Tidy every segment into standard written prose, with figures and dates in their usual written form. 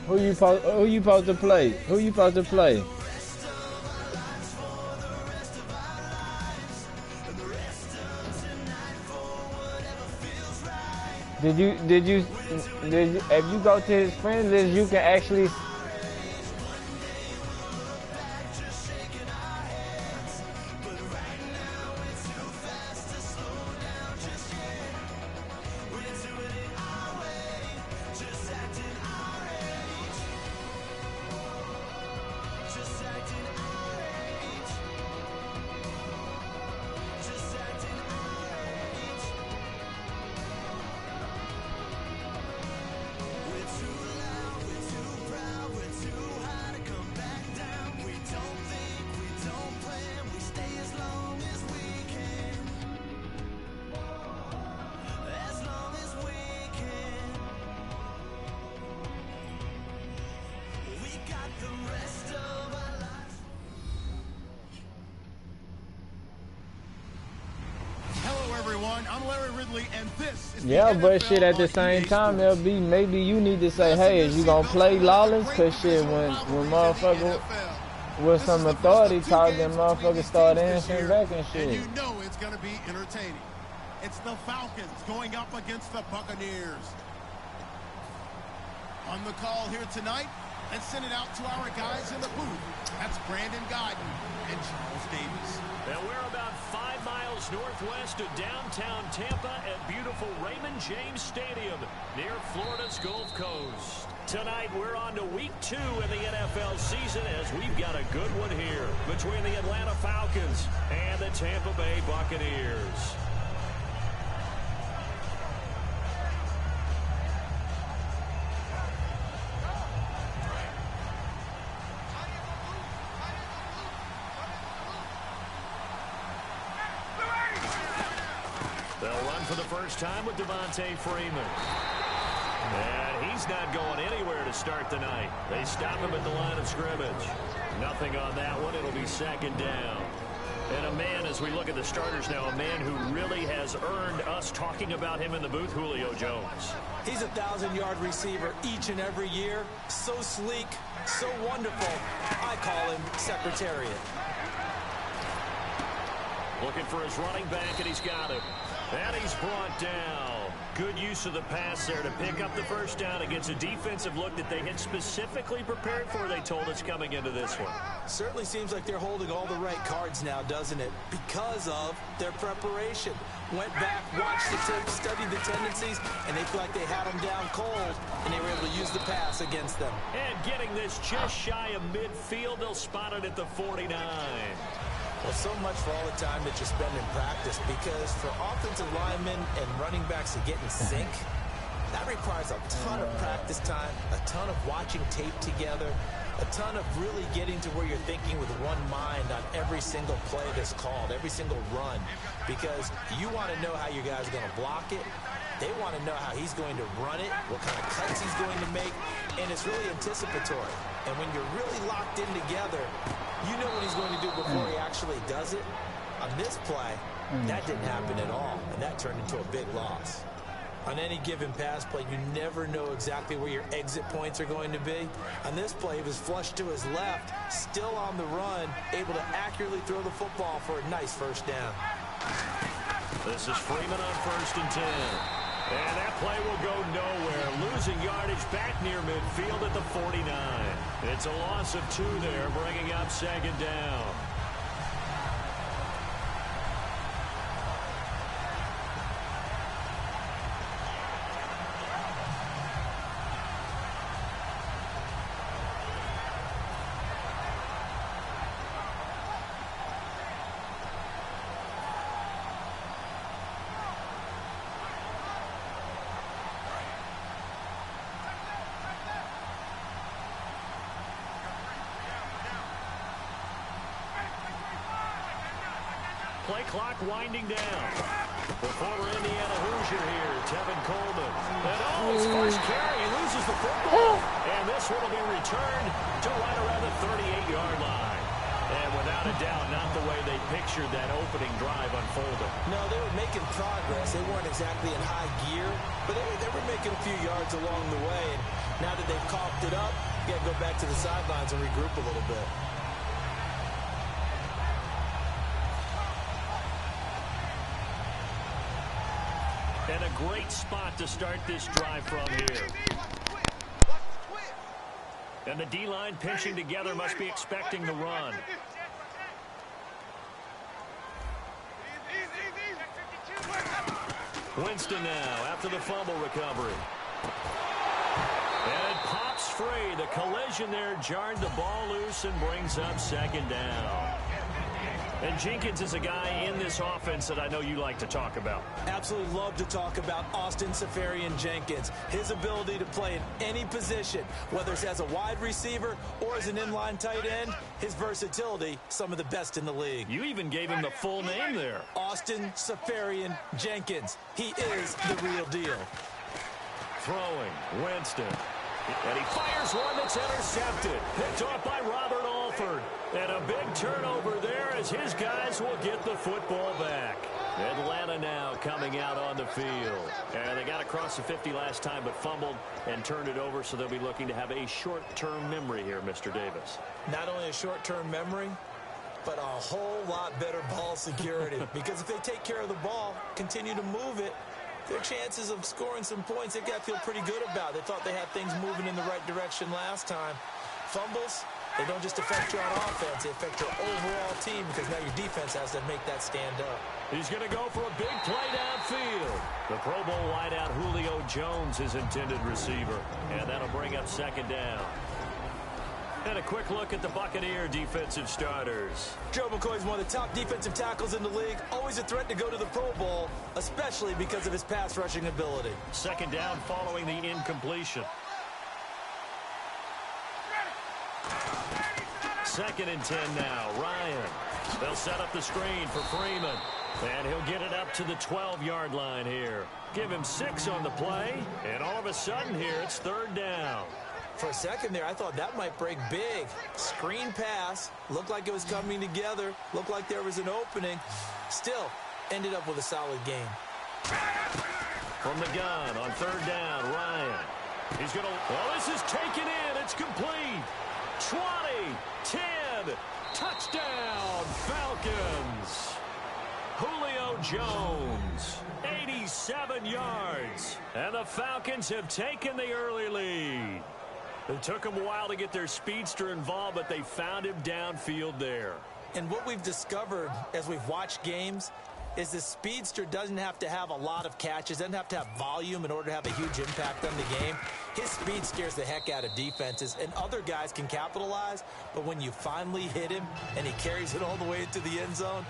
Who you supposed to play? Who you supposed to play? Did you if you go to his friends list, you can actually yeah, but shit, at the same time, there'll be maybe you need to say, hey, is you gonna play lawless? Cause shit, when motherfucker with some authority talk, then motherfuckers start answering back and shit. And you know it's gonna be entertaining. It's the Falcons going up against the Buccaneers. On the call here tonight, let's send it out to our guys in the booth. That's Brandon Guyton and Charles Davis. And we're about 5 miles northwest of downtown Tampa at beautiful Raymond James Stadium near Florida's Gulf Coast. Tonight, we're on to week 2 in the NFL season as we've got a good one here between the Atlanta Falcons and the Tampa Bay Buccaneers. They'll run for the first time with Devontae Freeman. And he's not going anywhere to start the night. They stop him at the line of scrimmage. Nothing on that one. It'll be second down. And a man, as we look at the starters now, a man who really has earned us talking about him in the booth, Julio Jones. He's a 1,000-yard receiver each and every year. So sleek, so wonderful. I call him Secretariat. Looking for his running back, and he's got it. And he's brought down. Good use of the pass there to pick up the first down against a defensive look that they had specifically prepared for, they told us, coming into this one. Certainly seems like they're holding all the right cards now, doesn't it? Because of their preparation. Went back, watched the tape, studied the tendencies, and they feel like they had them down cold, and they were able to use the pass against them. And getting this just shy of midfield, they'll spot it at the 49. Well, so much for all the time that you spend in practice, because for offensive linemen and running backs to get in sync, that requires a ton of practice time, a ton of watching tape together, a ton of really getting to where you're thinking with one mind on every single play that's called, every single run, because you want to know how your guys are going to block it. They want to know how he's going to run it, what kind of cuts he's going to make, and it's really anticipatory. And when you're really locked in together, you know what he's going to do before he actually does it. On this play, that didn't happen at all, and that turned into a big loss. On any given pass play, you never know exactly where your exit points are going to be. On this play, he was flushed to his left, still on the run, able to accurately throw the football for a nice first down. This is Freeman on 1st and 10. And that play will go nowhere. Losing yardage back near midfield at the 49. It's a loss of 2 there, bringing up second down. play clock winding down. The former Indiana Hoosier here, Tevin Coleman. And his first carry, he loses the football. And this one will be returned to right around the 38-yard line. And without a doubt, not the way they pictured that opening drive unfolding. No, they were making progress. They weren't exactly in high gear, but they were making a few yards along the way. And now that they've coughed it up, you got to go back to the sidelines and regroup a little bit. And a great spot to start this drive from here. And the D-line pinching together must be expecting the run. Winston now after the fumble recovery. And it pops free. The collision there jarred the ball loose and brings up second down. And Jenkins is a guy in this offense that I know you like to talk about. Absolutely love to talk about Austin Seferian-Jenkins. His ability to play in any position, whether it's as a wide receiver or as an inline tight end, his versatility, some of the best in the league. You even gave him the full name there. Austin Seferian-Jenkins. He is the real deal. Throwing, Winston. And he fires one that's intercepted. Picked off by Robert Alford. And a big turnover there as his guys will get the football back. Atlanta now coming out on the field. And they got across the 50 last time but fumbled and turned it over, so they'll be looking to have a short-term memory here, Mr. Davis. Not only a short-term memory, but a whole lot better ball security. Because if they take care of the ball, continue to move it, their chances of scoring some points, they've got to feel pretty good about. They thought they had things moving in the right direction last time. Fumbles, they don't just affect you on offense, they affect your overall team because now your defense has to make that stand up. He's going to go for a big play downfield. The Pro Bowl wideout Julio Jones is intended receiver, and that'll bring up second down. And a quick look at the Buccaneer defensive starters. Joe McCoy's one of the top defensive tackles in the league. Always a threat to go to the Pro Bowl, especially because of his pass rushing ability. Second down following the incompletion. Second and 10 now. Ryan. They'll set up the screen for Freeman. And he'll get it up to the 12-yard line here. Give him 6 on the play. And all of a sudden here, it's third down. For a second there, I thought that might break big. Screen pass. Looked like it was coming together. Looked like there was an opening. Still, ended up with a solid game. From the gun on third down, Ryan. He's going to... Well, this is taken in. It's complete. 20, 10, touchdown, Falcons. Julio Jones, 87 yards. And the Falcons have taken the early lead. It took them a while to get their speedster involved, but they found him downfield there. And what we've discovered as we've watched games is the speedster doesn't have to have a lot of catches, doesn't have to have volume in order to have a huge impact on the game. His speed scares the heck out of defenses, and other guys can capitalize, but when you finally hit him and he carries it all the way into the end zone,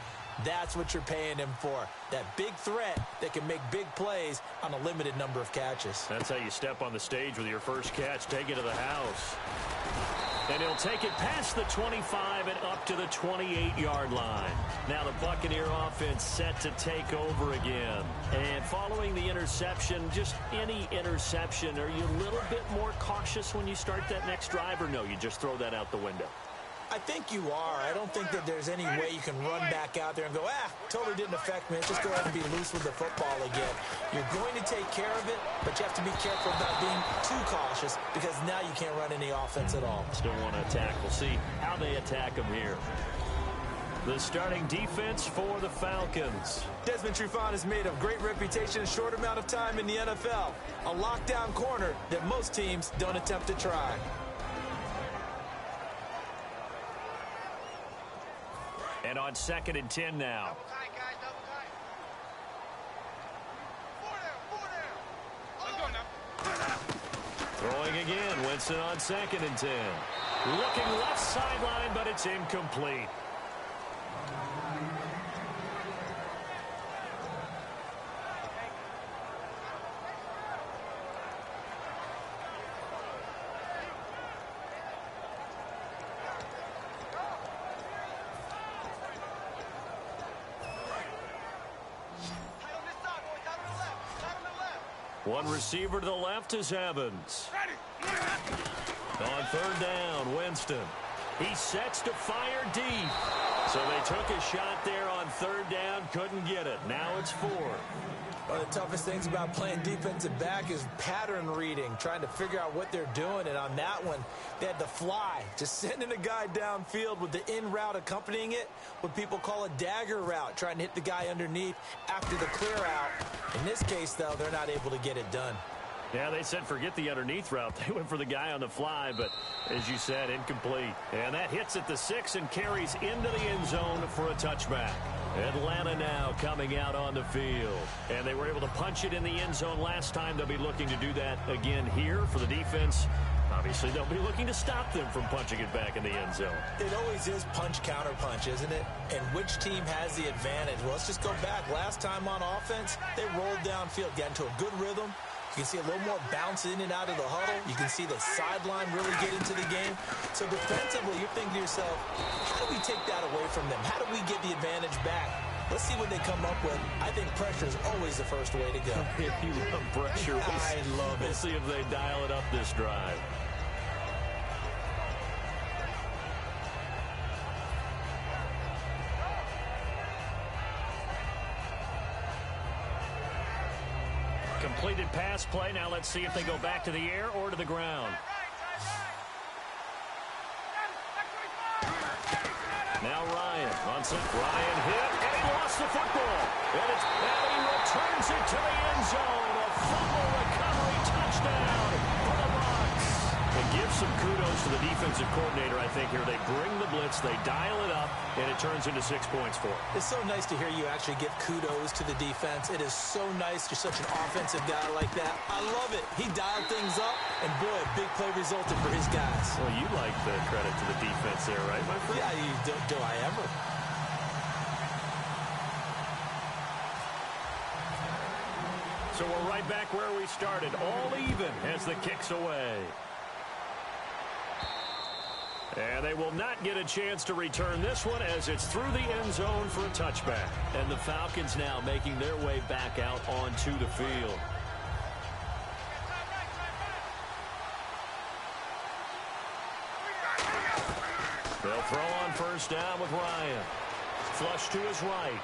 that's what you're paying him for. That big threat that can make big plays on a limited number of catches. That's how you step on the stage with your first catch, take it to the house. And he'll take it past the 25 and up to the 28-yard line. Now the Buccaneer offense set to take over again. And following the interception, just any interception, are you a little bit more cautious when you start that next drive, or no, you just throw that out the window? I think you are. I don't think that there's any way you can run back out there and go, totally didn't affect me. Let's just go ahead and be loose with the football again. You're going to take care of it, but you have to be careful about being too cautious because now you can't run any offense at all. Still want to attack. We'll see how they attack them here. The starting defense for the Falcons. Desmond Trufant has made a great reputation in a short amount of time in the NFL. A lockdown corner that most teams don't attempt to try. And on second and 10 now. Throwing again. Winston on second and 10. Looking left sideline, but it's incomplete. One receiver to the left is Evans. On third down, Winston. He sets to fire deep. So they took a shot there on third down, couldn't get it. Now it's fourth. One of the toughest things about playing defensive back is pattern reading, trying to figure out what they're doing. And on that one, they had to fly, just sending a guy downfield with the in route accompanying it, what people call a dagger route, trying to hit the guy underneath after the clear out. In this case, though, they're not able to get it done. Yeah, they said forget the underneath route. They went for the guy on the fly, but as you said, incomplete. And that hits at the 6 and carries into the end zone for a touchback. Atlanta now coming out on the field. And they were able to punch it in the end zone last time. They'll be looking to do that again here for the defense. Obviously, they'll be looking to stop them from punching it back in the end zone. It always is punch, counter punch, isn't it? And which team has the advantage? Well, let's just go back. Last time on offense, they rolled downfield, got into a good rhythm. You can see a little more bounce in and out of the huddle. You can see the sideline really get into the game. So defensively, you're thinking to yourself, how do we take that away from them? How do we get the advantage back? Let's see what they come up with. I think pressure is always the first way to go. If you love pressure, I love it. We'll see if they dial it up this drive. Completed pass play. Now let's see if they go back to the air or to the ground. Now Ryan on set. Ryan hit, and he lost the football. And he returns it to the end zone. A fumble recovery touchdown for the Bucs. And give some kudos to the defensive coordinator, I think, here. They bring the blitz, they dial it up, and it turns into 6 points for them. It's so nice to hear you actually give kudos to the defense. It is so nice. You're such an offensive guy like that. I love it. He dialed things up, and boy, a big play resulted for his guys. Well, you like the credit to the defense there, right, my friend? Yeah, do I ever? So we're right back where we started, all even as the kick's away. And they will not get a chance to return this one as it's through the end zone for a touchback. And the Falcons now making their way back out onto the field. They'll throw on first down with Ryan. Flush to his right.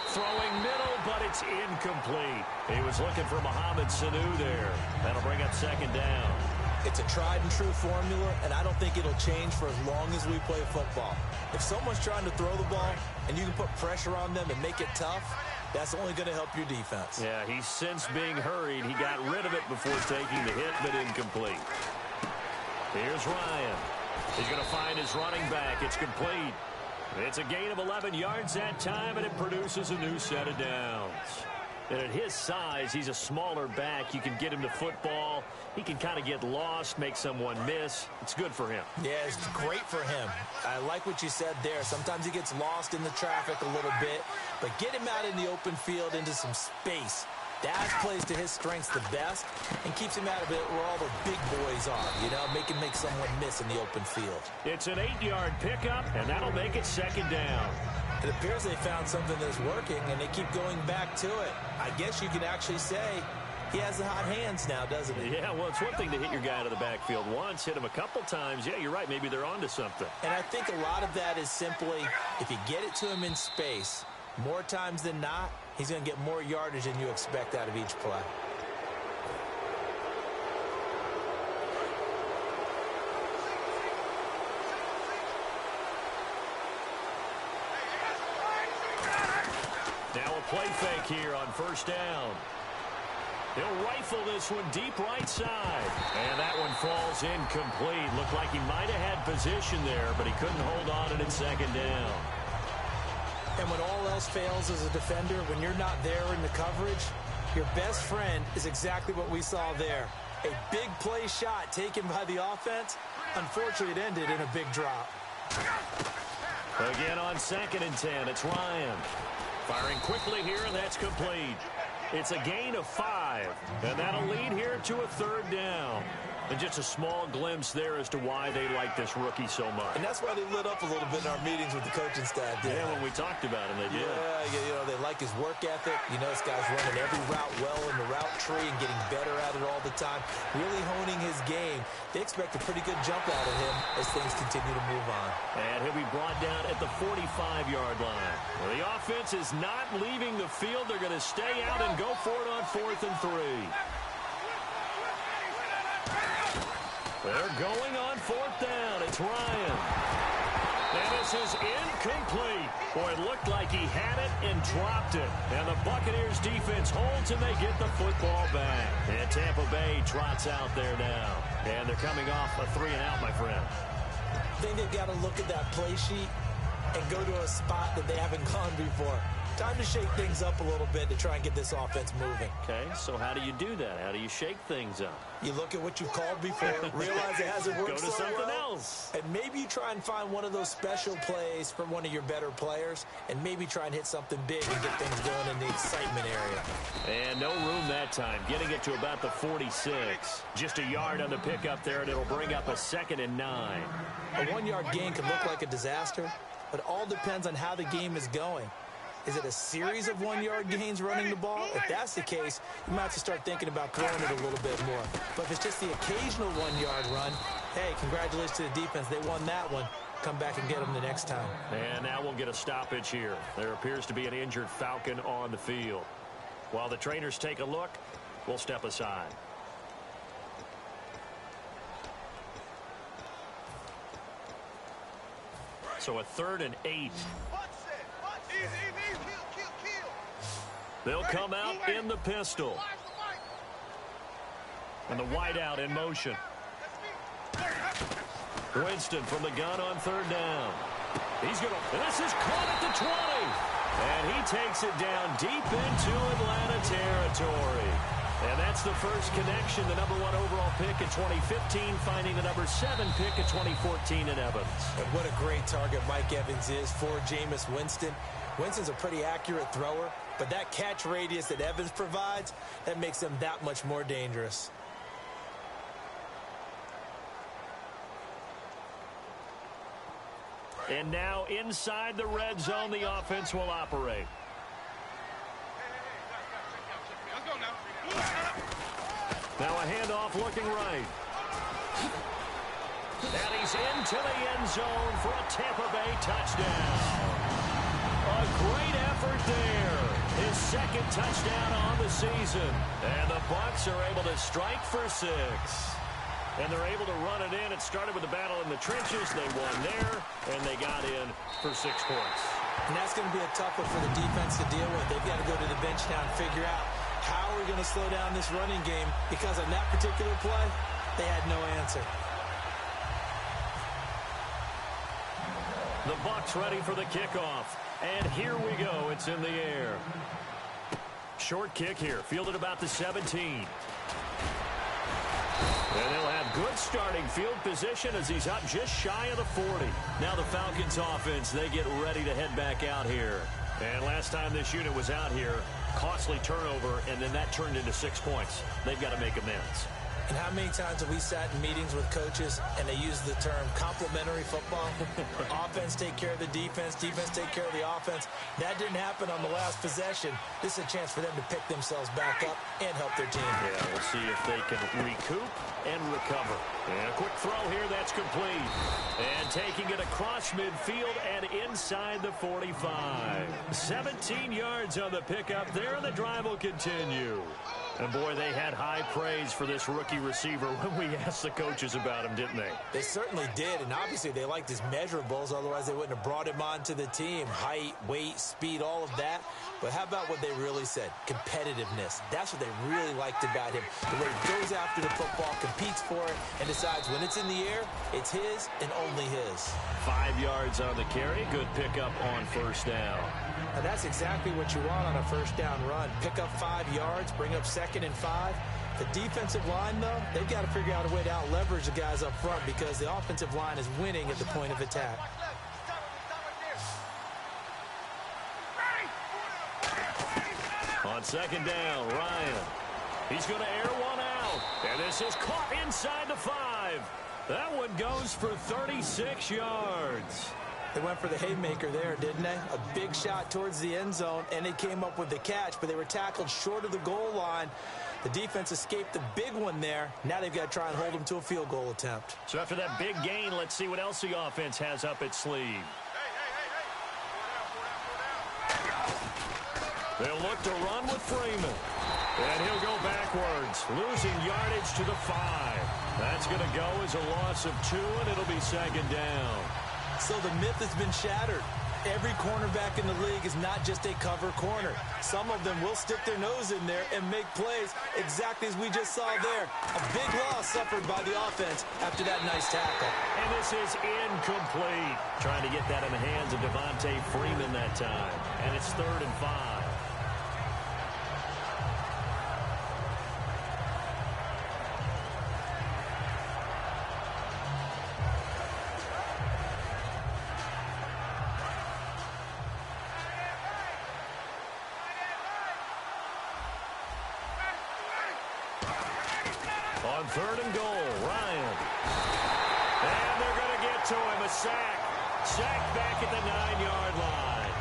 Throwing middle, but it's incomplete. He was looking for Mohamed Sanu there. That'll bring up second down. It's a tried-and-true formula, and I don't think it'll change for as long as we play football. If someone's trying to throw the ball and you can put pressure on them and make it tough, that's only going to help your defense. Yeah, he's since being hurried. He got rid of it before taking the hit, but incomplete. Here's Ryan. He's going to find his running back. It's complete. It's a gain of 11 yards that time, and it produces a new set of downs. And at his size, he's a smaller back. You can get him to football. He can kind of get lost, make someone miss. It's good for him. Yeah, it's great for him. I like what you said there. Sometimes he gets lost in the traffic a little bit, but get him out in the open field into some space. That plays to his strengths the best and keeps him out of it where all the big boys are, you know, make someone miss in the open field. It's an 8-yard pickup, and that'll make it second down. It appears they found something that's working, and they keep going back to it. I guess you could actually say he has the hot hands now, doesn't he? Yeah, well, it's one thing to hit your guy out of the backfield once, hit him a couple times. Yeah, you're right. Maybe they're onto something. And I think a lot of that is simply if you get it to him in space, more times than not, he's going to get more yardage than you expect out of each play. Now a play fake here on first down. He'll rifle this one deep right side. And that one falls incomplete. Looked like he might have had position there, but he couldn't hold on to it second down. And when all else fails as a defender, when you're not there in the coverage, your best friend is exactly what we saw there. A big play shot taken by the offense. Unfortunately, it ended in a big drop. Again on 2nd and 10, it's Ryan. Firing quickly here, and that's complete. It's a gain of 5, and that'll lead here to a third down. And just a small glimpse there as to why they like this rookie so much. And that's why they lit up a little bit in our meetings with the coaching staff. Yeah, when we talked about him, they did. Yeah, they like his work ethic. You know, this guy's running every route well in the route tree and getting better at it all the time, really honing his game. They expect a pretty good jump out of him as things continue to move on. And he'll be brought down at the 45-yard line. Well, the offense is not leaving the field. They're going to stay out and go for it on 4th and 3. They're going on 4th down. It's Ryan. And this is incomplete. Boy, it looked like he had it and dropped it. And the Buccaneers defense holds and they get the football back. And Tampa Bay trots out there now. And they're coming off a 3-and-out, my friend. I think they've got to look at that play sheet and go to a spot that they haven't gone before. Time to shake things up a little bit to try and get this offense moving. Okay, so how do you do that? How do you shake things up? You look at what you've called before, realize it hasn't worked so so something well, else. and maybe you try and find one of those special plays from one of your better players, and maybe try and hit something big and get things going in the excitement area. And no room that time, getting it to about the 46. Just a yard on the pickup there, and it'll bring up a 2nd and 9. A 1-yard gain can look like a disaster, but it all depends on how the game is going. Is it a series of 1-yard gains running the ball? If that's the case, you might have to start thinking about throwing it a little bit more. But if it's just the occasional 1-yard run, hey, congratulations to the defense. They won that one. Come back and get them the next time. And now we'll get a stoppage here. There appears to be an injured Falcon on the field. While the trainers take a look, we'll step aside. So a 3rd and 8. They'll come out in the pistol. And the wideout in motion. Winston from the gun on 3rd down. He's going to, this is caught at the 20. And he takes it down deep into Atlanta territory. And that's the first connection, the number 1 overall pick in 2015, finding the number 7 pick in 2014 in Evans. And what a great target Mike Evans is for Jameis Winston. Winston's a pretty accurate thrower, but that catch radius that Evans provides, that makes him that much more dangerous. And now inside the red zone, the offense will operate. Now a handoff looking right. And he's into the end zone for a Tampa Bay touchdown. A great effort there. His 2nd touchdown on the season. And the Bucs are able to strike for 6. And they're able to run it in. It started with the battle in the trenches. They won there, and they got in for 6 points. And that's going to be a tough one for the defense to deal with. They've got to go to the bench now and figure out how we're going to slow down this running game, because on that particular play, they had no answer. The Bucs ready for the kickoff. And here we go. It's in the air. Short kick here. Fielded about the 17. And they'll have good starting field position as he's up just shy of the 40. Now the Falcons offense, they get ready to head back out here. And last time this unit was out here, costly turnover, and then that turned into 6 points. They've got to make amends. And how many times have we sat in meetings with coaches and they use the term complementary football? Offense take care of the defense, defense take care of the offense. That didn't happen on the last possession. This is a chance for them to pick themselves back up and help their team. Yeah, we'll see if they can recoup and recover. And a quick throw here, that's complete. And taking it across midfield and inside the 45. 17 yards on the pickup there, and the drive will continue. And, boy, they had high praise for this rookie receiver when we asked the coaches about him, didn't they? They certainly did, and obviously they liked his measurables. Otherwise, they wouldn't have brought him onto the team. Height, weight, speed, all of that. But how about what they really said? Competitiveness. That's what they really liked about him. The way he goes after the football, competes for it, and decides when it's in the air, it's his and only his. 5 yards on the carry. Good pickup on 1st down. And that's exactly what you want on a 1st down run. Pick up 5 yards, bring up 2nd and 5. The defensive line, though, they've got to figure out a way to out-leverage the guys up front because the offensive line is winning at the point of attack. On 2nd down, Ryan. He's going to air one out. And this is caught inside the 5. That one goes for 36 yards. They went for the haymaker there, didn't they? A big shot towards the end zone, and they came up with the catch, but they were tackled short of the goal line. The defense escaped the big one there. Now they've got to try and hold them to a field goal attempt. So after that big gain, let's see what else the offense has up its sleeve. They'll look to run with Freeman. And he'll go backwards, losing yardage to the 5. That's going to go as a loss of 2, and it'll be second down. So the myth has been shattered. Every cornerback in the league is not just a cover corner. Some of them will stick their nose in there and make plays exactly as we just saw there. A big loss suffered by the offense after that nice tackle. And this is incomplete. Trying to get that in the hands of Devontae Freeman that time. And it's 3rd and 5. On 3rd and goal, Ryan. And they're going to get to him, a sack. Sack back at the 9-yard line.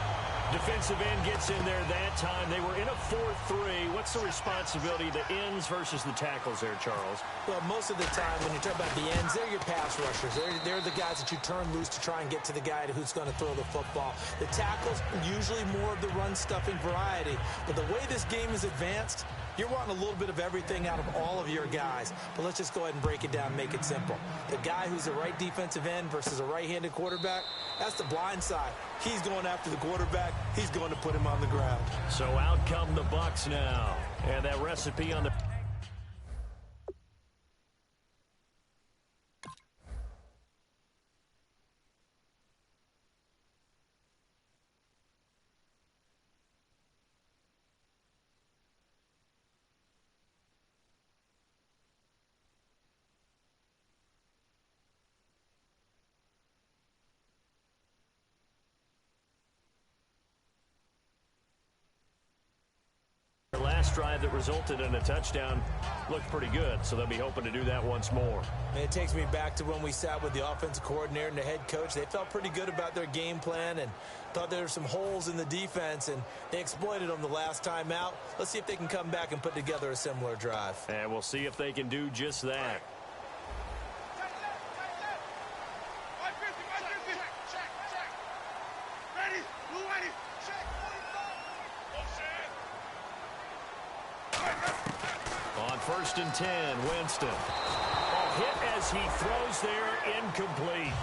Defensive end gets in there that time. They were in a 4-3. What's the responsibility of the ends versus the tackles there, Charles? Well, most of the time when you talk about the ends, they're your pass rushers. They're the guys that you turn loose to try and get to the guy who's going to throw the football. The tackles, usually more of the run-stuffing variety. But the way this game is advanced, you're wanting a little bit of everything out of all of your guys. But let's just go ahead and break it down, make it simple. The guy who's the right defensive end versus a right-handed quarterback, that's the blind side. He's going after the quarterback. He's going to put him on the ground. So out come the Bucs now. And that recipe on the... last drive that resulted in a touchdown looked pretty good, so they'll be hoping to do that once more. And it takes me back to when we sat with the offensive coordinator and the head coach. They felt pretty good about their game plan and thought there were some holes in the defense, and they exploited them the last time out. Let's see if they can come back and put together a similar drive. And we'll see if they can do just that. On 1st and 10, Winston. Hit as he throws there, incomplete.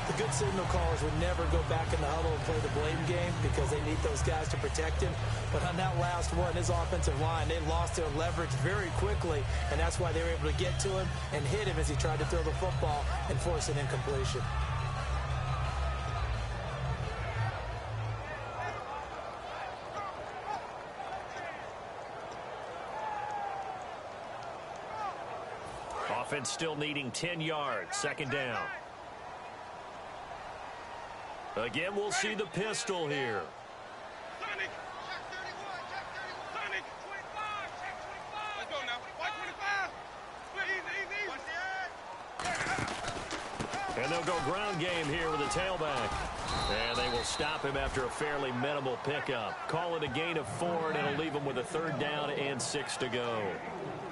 The good signal callers would never go back in the huddle and play the blame game because they need those guys to protect him. But on that last one, his offensive line, they lost their leverage very quickly, and that's why they were able to get to him and hit him as he tried to throw the football and force an incompletion. Offense still needing 10 yards. 2nd down. Again, we'll see the pistol here. And they'll go ground game here with a tailback. And they will stop him after a fairly minimal pickup. Call it a gain of 4, and it'll leave him with a 3rd down and 6 to go.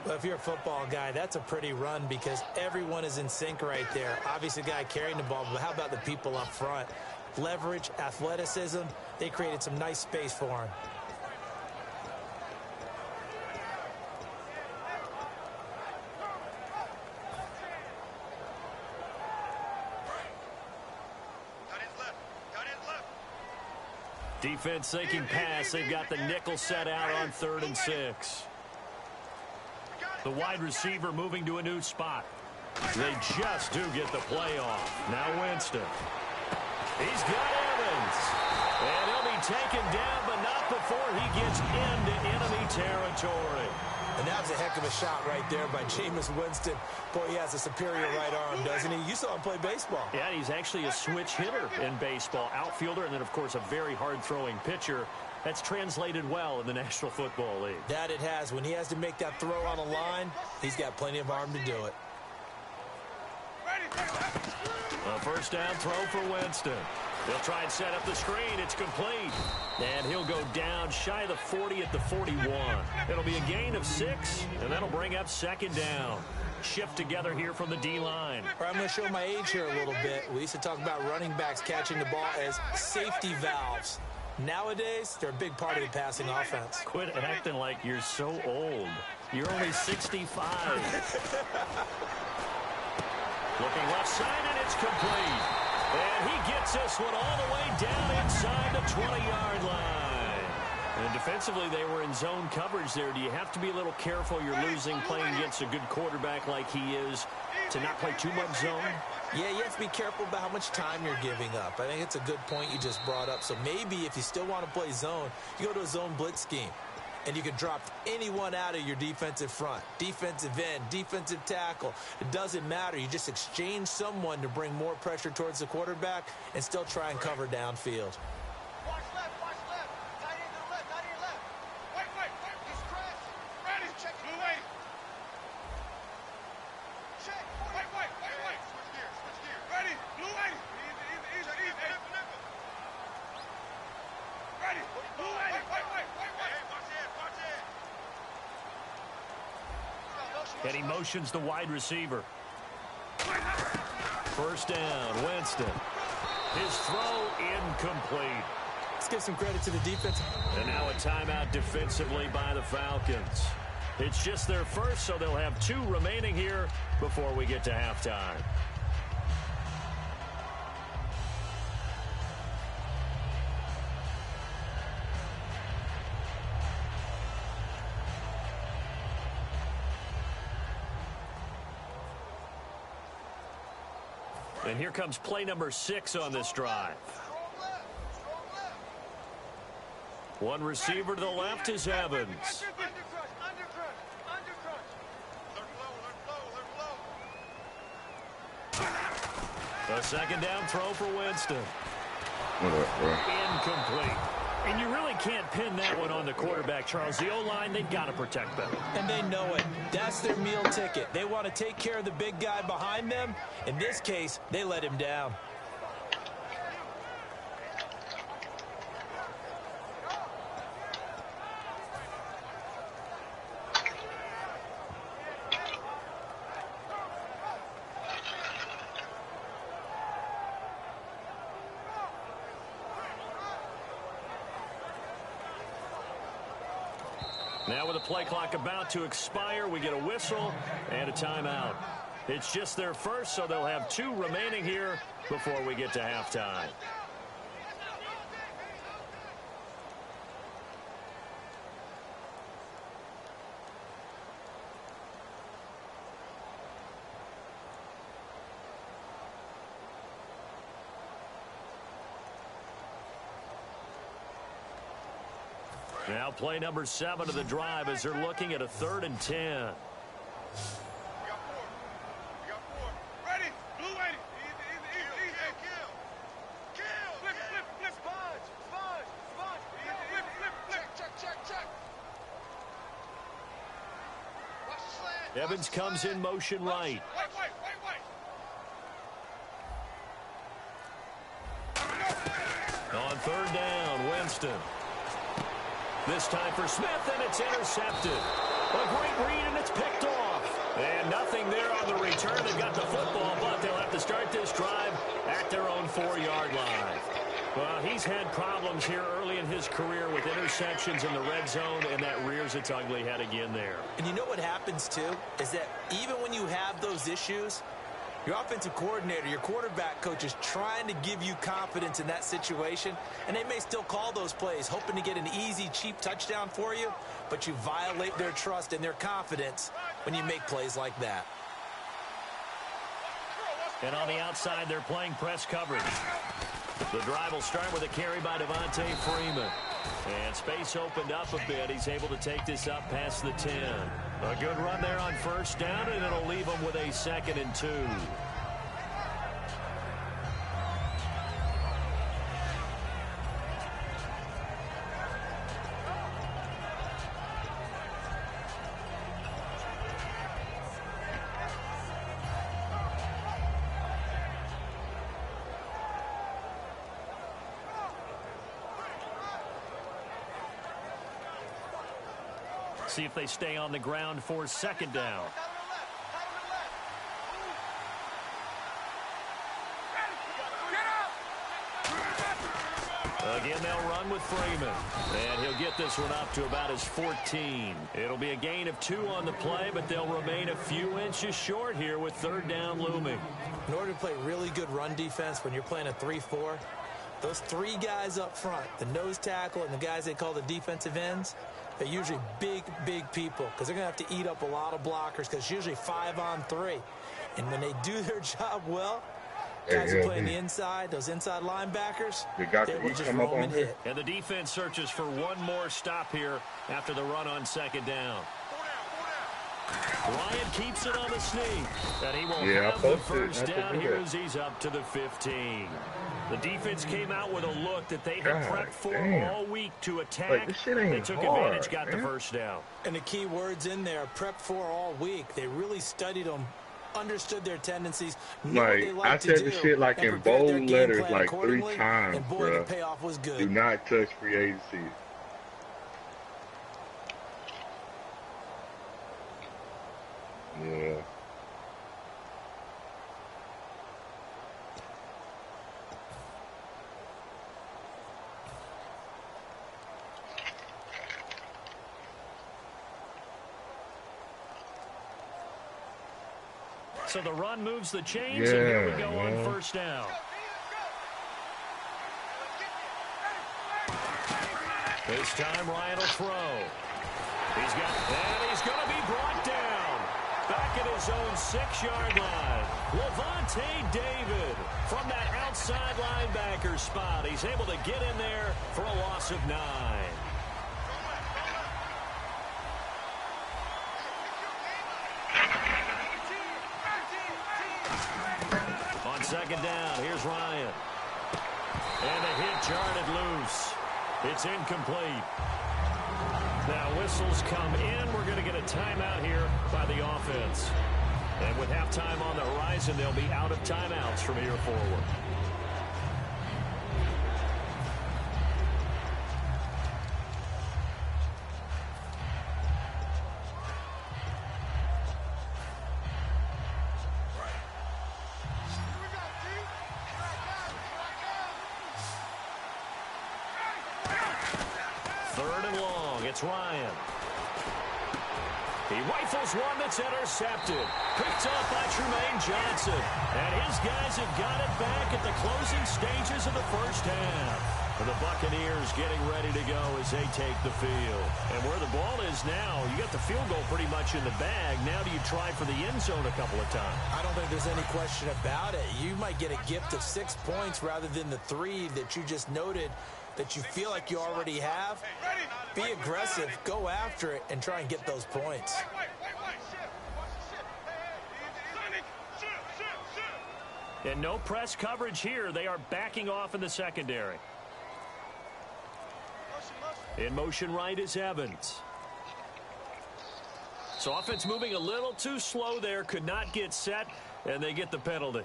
Well, if you're a football guy, that's a pretty run because everyone is in sync right there. Obviously, the guy carrying the ball, but how about the people up front? Leverage, athleticism, they created some nice space for him. Defense thinking pass. They've got the nickel set out on 3rd and 6. The wide receiver moving to a new spot. They just do get the play off. Now Winston. He's got Evans. And he'll be taken down, but not before he gets into enemy territory. And that was a heck of a shot right there by Jameis Winston. Boy, he has a superior right arm, doesn't he? You saw him play baseball. Yeah, he's actually a switch hitter in baseball. Outfielder and then, of course, a very hard-throwing pitcher. That's translated well in the National Football League. That it has. When he has to make that throw on a line, he's got plenty of arm to do it. A first down throw for Winston. He'll try and set up the screen. It's complete. And he'll go down shy of the 40 at the 41. It'll be a gain of 6, and that'll bring up second down. Shift together here from the D-line. All right, I'm going to show my age here a little bit. We used to talk about running backs catching the ball as safety valves. Nowadays, they're a big part of the passing offense. Quit acting like you're so old. You're only 65. Looking left side, and it's complete. And he gets this one all the way down inside the 20-yard line. And defensively, they were in zone coverage there. Do you have to be a little careful? You're losing playing against a good quarterback like he is to not play too much zone? Yeah, you have to be careful about how much time you're giving up. I think it's a good point you just brought up. So maybe if you still want to play zone, you go to a zone blitz scheme. And you can drop anyone out of your defensive front, defensive end, defensive tackle. It doesn't matter. You just exchange someone to bring more pressure towards the quarterback and still try and cover downfield. Watch left, watch left. Tight end to the left, tight end to the left. Wait. He's crashed. Ready. Check it. Blue 80. Check. Wait. Switch gears. Ready. Blue 80. Easy. Ready. Blue 80. Wait. Hey, watch it. And he motions the wide receiver. First down, Winston. His throw incomplete. Let's give some credit to the defense. And now a timeout defensively by the Falcons. It's just their first, so they'll have 2 remaining here before we get to halftime. And here comes play number 6 on this drive. One receiver to the left is Evans. A second down throw for Winston. Incomplete. And you really can't pin that one on the quarterback, Charles. The O-line, they've got to protect better. And they know it. That's their meal ticket. They want to take care of the big guy behind them. In this case, they let him down. Now with the play clock about to expire, we get a whistle and a timeout. It's just their first, so they'll have 2 remaining here before we get to halftime. Now play number 7 of the drive as they're looking at a 3rd and 10. We got 4. Ready. Blue 80. Easy. Kill. Flip. Sponge. Flip. Check. Watch the slant. Evans comes in motion right. Wait. On 3rd down, Winston. This time for Smith, and it's intercepted. A great read, and it's picked off. And nothing there on the return. They've got the football, but they'll have to start this drive at their own 4-yard line. Well, he's had problems here early in his career with interceptions in the red zone, and that rears its ugly head again there. And you know what happens, too, is that even when you have those issues, your offensive coordinator, your quarterback coach is trying to give you confidence in that situation, and they may still call those plays, hoping to get an easy, cheap touchdown for you, but you violate their trust and their confidence when you make plays like that. And on the outside, they're playing press coverage. The drive will start with a carry by Devontae Freeman. And space opened up a bit. He's able to take this up past the 10. A good run there on first down, and it'll leave him with a 2nd and 2. See if they stay on the ground for 2nd down. Again, they'll run with Freeman. And he'll get this one up to about his 14. It'll be a gain of 2 on the play, but they'll remain a few inches short here with 3rd down looming. In order to play really good run defense when you're playing a 3-4, those 3 guys up front, the nose tackle and the guys they call the defensive ends, they're usually big people because they're going to have to eat up a lot of blockers because it's usually 5-on-3. And when they do their job well, guys who play on the inside, those inside linebackers, they will just roam and hit. And the defense searches for one more stop here after the run on 2nd down. Ryan keeps it on the sneak. And he will have the first down here as he's up to the 15. The defense came out with a look that they had prepped for all week to attack. They took advantage, got the first down. And the key words in there, prepped for all week. They really studied them, understood their tendencies, knew what they like to do. I said the shit like in bold letters like 3 times, and boy, the payoff was good. Do not touch free agency. Yeah. So the run moves the chains, and here we go on 1st down. This time Ryan will throw. He's going to be brought down. Back at his own 6-yard line. Levante David from that outside linebacker spot. He's able to get in there for a loss of 9. On 2nd down, here's Ryan. And the hit jarred loose. It's incomplete. Now whistles come in. We're going to get a timeout here by the offense. And with halftime on the horizon, they'll be out of timeouts from here forward. It's Ryan. He rifles one that's intercepted. Picked up by Tremaine Johnson. And his guys have got it back at the closing stages of the first half. For the Buccaneers getting ready to go as they take the field. And where the ball is now, you got the field goal pretty much in the bag. Now do you try for the end zone a couple of times? I don't think there's any question about it. You might get a gift of 6 points rather than the 3 that you just noted that you feel like you already have. Be aggressive, go after it, and try and get those points. And no press coverage here. They are backing off in the secondary. In motion right is Evans. So offense moving a little too slow there. Could not get set, and they get the penalty.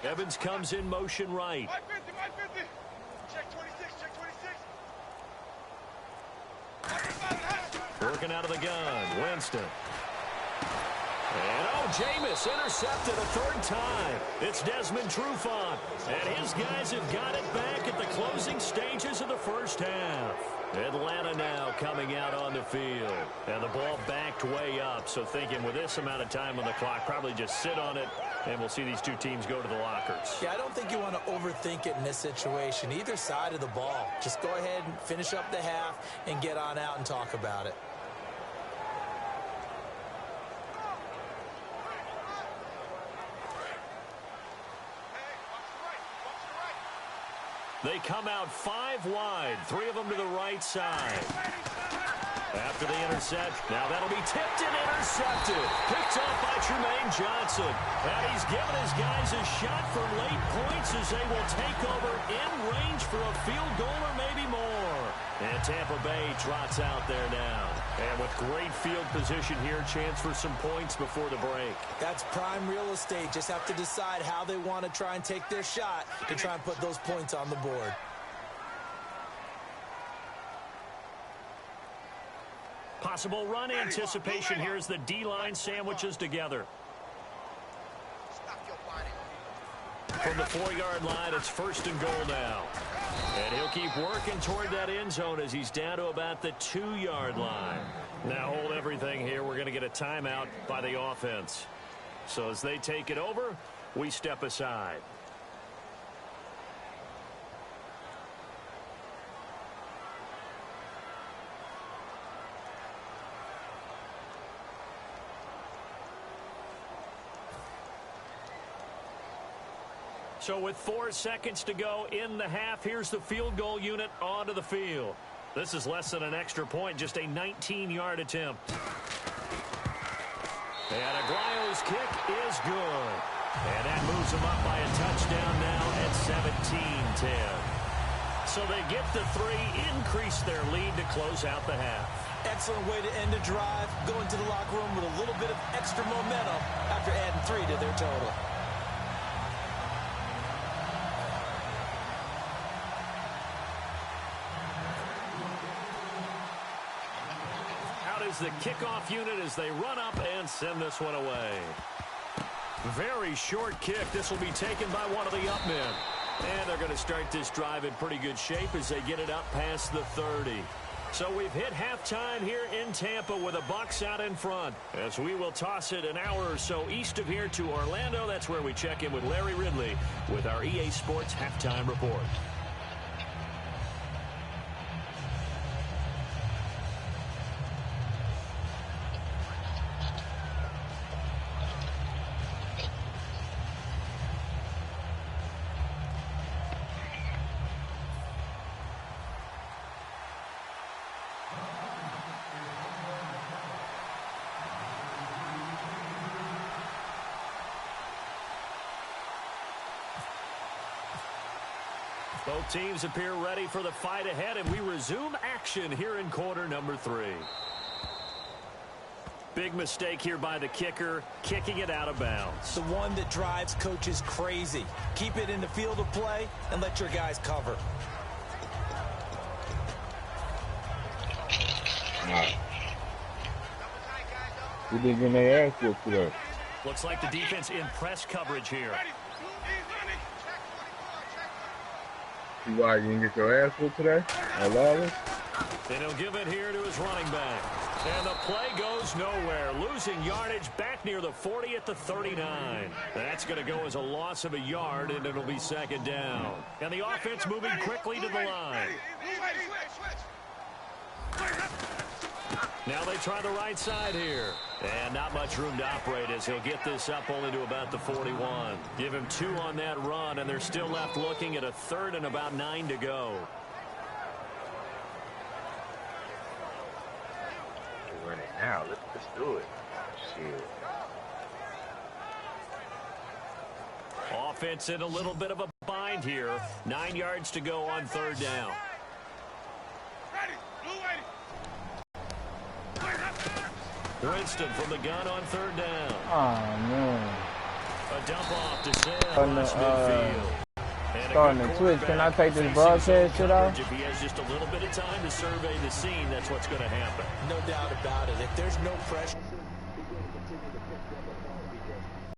Evans comes in motion right. Working out of the gun, Winston. And, Jameis intercepted a third time. It's Desmond Trufant. And his guys have got it back at the closing stages of the first half. Atlanta now coming out on the field. And the ball backed way up. So thinking with this amount of time on the clock, probably just sit on it. And we'll see these two teams go to the lockers. Yeah, I don't think you want to overthink it in this situation. Either side of the ball. Just go ahead and finish up the half and get on out and talk about it. They come out 5 wide, 3 of them to the right side. After the intercept, now that'll be tipped and intercepted. Picked off by Tremaine Johnson. And he's given his guys a shot for late points as they will take over in range for a field goal or maybe more. And Tampa Bay trots out there now. And with great field position here, chance for some points before the break. That's prime real estate. Just have to decide how they want to try and take their shot to try and put those points on the board. Possible run anticipation here as the D-line sandwiches together. From the 4-yard line, it's 1st and goal now. And he'll keep working toward that end zone as he's down to about the 2-yard line. Now hold everything here. We're going to get a timeout by the offense. So as they take it over, we step aside. So with 4 seconds to go in the half, here's the field goal unit onto the field. This is less than an extra point, just a 19-yard attempt. And Aguayo's kick is good. And that moves them up by a touchdown now at 17-10. So they get the 3, increase their lead to close out the half. Excellent way to end a drive, going to the locker room with a little bit of extra momentum after adding 3 to their total. Is the kickoff unit as they run up and send this one away. Very short kick. This will be taken by one of the up men. And they're going to start this drive in pretty good shape as they get it up past the 30. So we've hit halftime here in Tampa with the Bucs out in front. As we will toss it an hour or so east of here to Orlando. That's where we check in with Larry Ridley with our EA Sports Halftime Report. Both teams appear ready for the fight ahead, and we resume action here in quarter number 3. Big mistake here by the kicker, kicking it out of bounds. The one that drives coaches crazy. Keep it in the field of play and let your guys cover. We didn't get their ass whooped today. Looks like the defense in press coverage here. Why, you didn't get your ass whooped today? Lawless? And he'll give it here to his running back. And the play goes nowhere. Losing yardage back near the 40 at the 39. That's going to go as a loss of a yard, and it'll be 2nd down. And the offense moving quickly to the line. Now they try the right side here. And not much room to operate as he'll get this up only to about the 41. Give him 2 on that run, and they're still left looking at a 3rd and about 9 to go. We're running now. Let's do it. Shit. Offense in a little bit of a bind here. 9 yards to go on 3rd down. Winston from the gun on 3rd down. Oh, man. A dump off to Sam. Midfield. starting to twitch. Can I take this broadcast shit off? If he has just a little bit of time to survey the scene, that's what's going to happen. No doubt about it. If there's no pressure.